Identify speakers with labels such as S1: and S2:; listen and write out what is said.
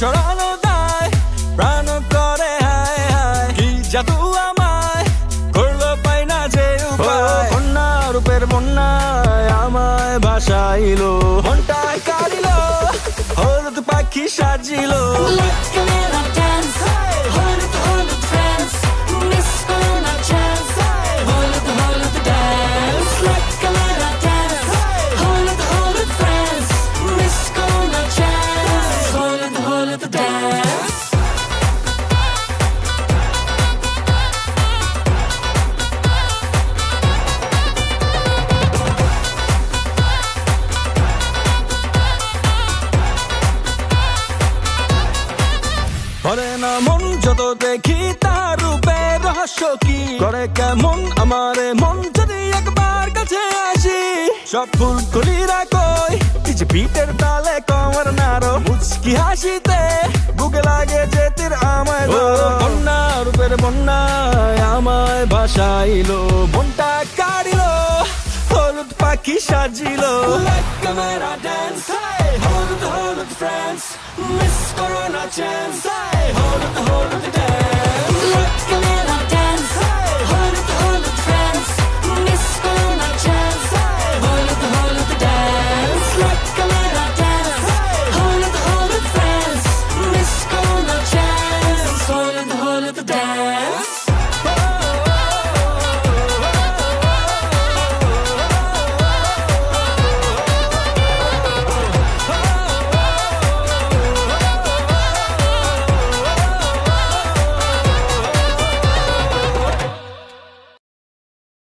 S1: সরানো দায় প্রাণ করে হায় হায় কি জাদু আমায় করলো পাই না যে উপায় বন্যা রূপের বন্যায় আমায় ভাসাইলো মনটায় কাড়িলো হলুদ পাখি সাজিলো করে না মন যত দেখি তার রূপের রহস্য কি করে কেমন আমারে মন যদি একবার কাছে আসি সব ফুল কলিরা কই যে পিঠের তালে কমর নাড়ো মুচকি হাসিতে বুকে লাগে যে তীর আমায় ধরো বন্যা রূপের বন্যায় আমায় ভাসাইলো মনটা কাড়িলো হলুদ পাখি সাজিলো ক্যামেরা ড্যান্স হলুদ হলুদ ফ্রেন্ডস মিস করো না চান্স হলুদ হলুদ